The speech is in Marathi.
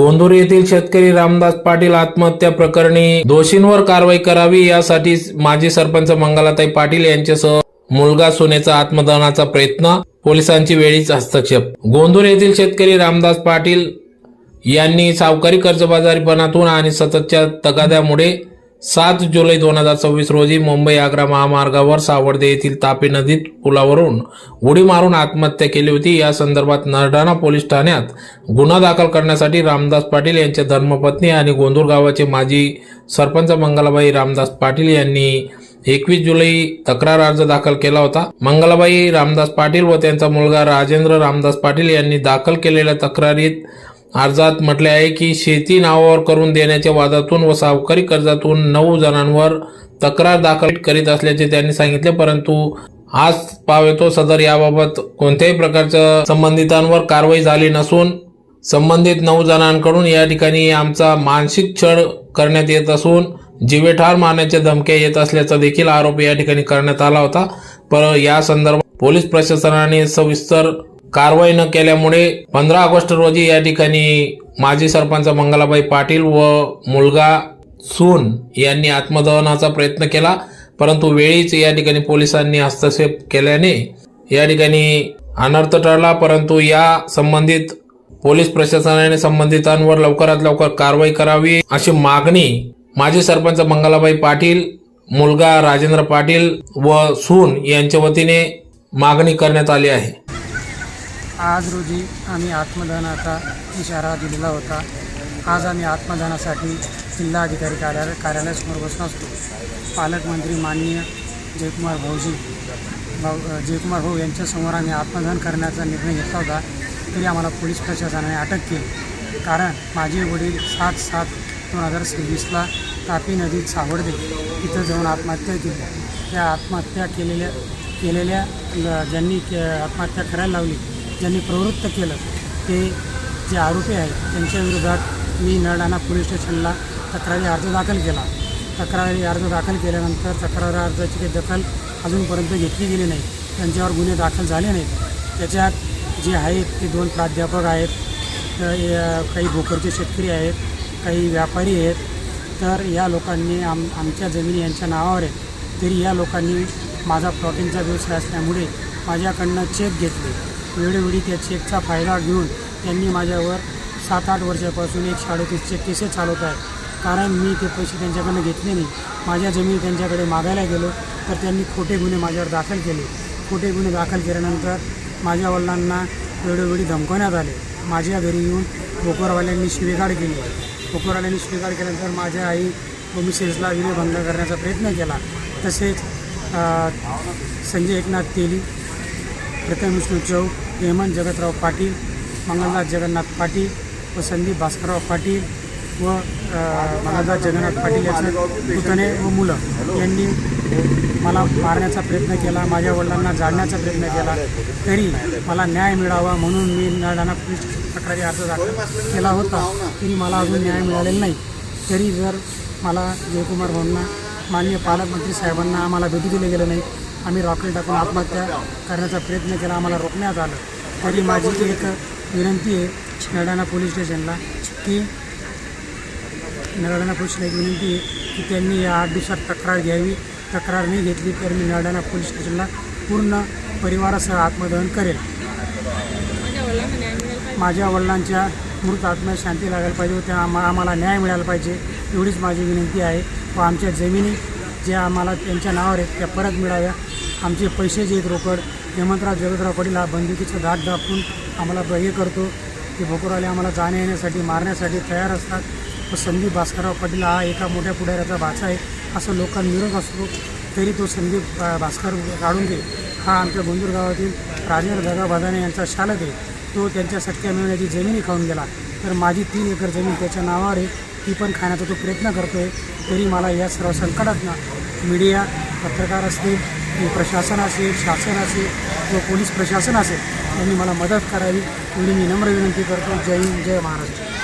गोंदूर येथील शेतकरी रामदास पाटील आत्महत्या प्रकरणी दोषींवर कारवाई करावी यासाठी माजी सरपंच मंगलाताई पाटील यांच्यासह मुलगा सुनेचा आत्मदहनाचा प्रयत्न, पोलिसांची वेळीच हस्तक्षेप। गोंदूर येथील शेतकरी रामदास पाटील यांनी सावकारी कर्जबाजारीपणातून आणि सततच्या तगाद्यामुळे 7 जुलै 2026 रोजी मुंबई आग्रा महामार्गावर सावर्डे येथील तापी नदीत पुलावरून उडी मारून आत्महत्या केली होती। या संदर्भात नरडाणा पोलीस ठाण्यात गुन्हा दाखल करण्यासाठी रामदास पाटील यांच्या धर्मपत्नी आणि गोंदूर गावाचे माजी सरपंच मंगलाबाई रामदास पाटील यांनी 21 जुलै तक्रार अर्ज दाखल केला होता। मंगलाबाई रामदास पाटील व त्यांचा मुलगा राजेंद्र रामदास पाटील यांनी दाखल केलेल्या तक्रारीत अर्जात म्हटले आहे की शेती नावावर करून देण्याच्या वादातून व सावकारी कर्जातून 9 जणांवर तक्रार दाखल करीत असल्याचे त्यांनी सांगितले, परंतु आज पावेतो सदर याबाबत कोणत्याही प्रकारच्या संबंधितांवर कारवाई झाली नसून संबंधित 9 जणांकडून या ठिकाणी आमचा मानसिक छळ करण्यात येत असून जीवेठार मारण्याच्या धमक्या येत असल्याचा देखील आरोप या ठिकाणी करण्यात आला होता। पर या संदर्भात पोलीस प्रशासनाने सविस्तर कारवाई न केल्यामुळे 15 ऑगस्ट रोजी या ठिकाणी माजी सरपंच मंगलाबाई पाटील व मुलगा सून यांनी आत्मदहनाचा प्रयत्न केला, परंतु वेळीच या ठिकाणी पोलिसांनी हस्तक्षेप केल्याने या ठिकाणी अनर्थ टळला। परंतु या संबंधित पोलीस प्रशासनाने संबंधितांवर लवकरात लवकर कारवाई करावी अशी मागणी माजी सरपंच मंगलाबाई पाटील, मुलगा राजेंद्र पाटील व सून यांच्या वतीने मागणी करण्यात आली आहे। आज रोजी आम्ही आत्मदहनाचा इशारा दिलेला होता। आज आम्ही आत्मदहनासाठी जिल्हाधिकारी कार्यालयासमोर बसलो असतो। पालकमंत्री माननीय जयकुमार भाऊ यांच्यासमोर आम्ही आत्मदहन करण्याचा निर्णय घेतला होता, तरी आम्हाला पोलीस प्रशासनाने अटक केली। कारण माझे वडील 7/7/2026ला तापी नदीत सावर्डे इथं जाऊन आत्महत्या केली। त्या आत्महत्या केलेल्या ज्यांनी आत्महत्या करायला लावली, ज्यांनी प्रवृत्त केलं, ते जे आरोपी आहेत त्यांच्या विरोधात मी नरडाणा पोलीस स्टेशनला तक्रारी अर्ज दाखल केला। तक्रारी अर्ज दाखल केल्यानंतर तक्रार अर्जाची काही दखल अजूनपर्यंत घेतली गेली नाही, त्यांच्यावर गुन्हे दाखल झाले नाहीत। त्याच्यात जे आहेत ते 2 प्राध्यापक आहेत, काही भोकरचे शेतकरी आहेत, काही व्यापारी आहेत। तर या लोकांनी आमच्या जमिनी यांच्या नावावर आहेत, तरी या लोकांनी माझा प्लॉटिंगचा व्यवसाय असल्यामुळे माझ्याकडनं चेक घेतले। वेळोवेळी त्या चेकचा फायदा घेऊन त्यांनी माझ्यावर 7-8 वर्षापासून 137 केसेस चालवत आहेत। कारण मी ते पैसे त्यांच्याकडनं घेतले नाही। माझ्या जमिनी त्यांच्याकडे मागायला गेलो तर त्यांनी खोटे गुन्हे माझ्यावर दाखल केले। खोटे गुन्हे दाखल केल्यानंतर माझ्या वडिलांना वेळोवेळी धमकवण्यात आले। माझ्या घरी येऊन भोकरवाल्यांनी शिवीगाळ केली। भोकरवाल्यांनी शिवीगाळ केल्यानंतर माझ्या आई व मिसेसला विनयभंग करण्याचा प्रयत्न केला। तसेच संजय एकनाथ तेली, प्रथम विष्णू चौक, हेमंत जगतराव पाटील, मंगलदास जगन्नाथ पाटील व संदीप भास्करराव पाटील व मंगलदास जगन्नाथ पाटील याचे पुतणे व मुलं यांनी मला मारण्याचा प्रयत्न केला, माझ्या वडिलांना जाळण्याचा प्रयत्न केला। तरी मला न्याय मिळावा म्हणून मी नरडाणा पोलीस तक्रारी अर्ज दाखल केला होता, तरी मला अजून न्याय मिळालेला नाही। तरी जर मला जयकुमार भाऊंना, माननीय पालकमंत्री साहेबांना आम्हाला भेटू दिले गेलं नाही, आम्ही रॉकेल टाकून आत्महत्या करण्याचा प्रयत्न केला, आम्हाला रोखण्यात आलं। तरी माझी एक विनंती आहे नरडाणा पोलीस स्टेशनला की त्यांनी या 8 दिवसात तक्रार घ्यावी। तक्रार नाही घेतली तर मी नरडाणा पोलीस स्टेशनला पूर्ण परिवारासह आत्मदहन करेल। माझ्या वडिलांच्या मृत आत्म्यास शांती लागायला पाहिजे व त्या आम्हाला न्याय मिळायला पाहिजे, एवढीच माझी विनंती आहे। व आमच्या जमिनी ज्या आम्हाला त्यांच्या नावावर आहेत त्या परत मिळाव्या। आमचे पैसे जे आहेत रोकड, हेमंतराव जगतराव पाटील हा बंदुकीचं दाट दाखवून आम्हाला हे करतो की भोकरवाले आम्हाला जाण्या येण्यासाठी मारण्यासाठी तयार असतात। व संदीप भास्करराव पाटील हा एका मोठ्या पुढाऱ्याचा भाचा आहे असं लोकांना विरोध असतो, तरी तो संदीप भास्कर काढून दे हा आमच्या गोंदूर गावातील राजेंद्र दगा बदाने यांचा शालक आहे। तो त्यांच्या सख्या मिळवण्याची जमिनी खाऊन गेला, तर माझी 3 एकर जमीन त्याच्या नावावर आहे, ती पण खाण्याचा तो प्रयत्न करतो आहे। तरी मला या सर्व संकटातनं मीडिया, पत्रकार असतील, प्रशासन असेल, शासन असेल व पोलीस प्रशासन असेल यांनी मला मदत करावी एवढी मी नम्र विनंती करतो। जय हिंद, जय महाराष्ट्र।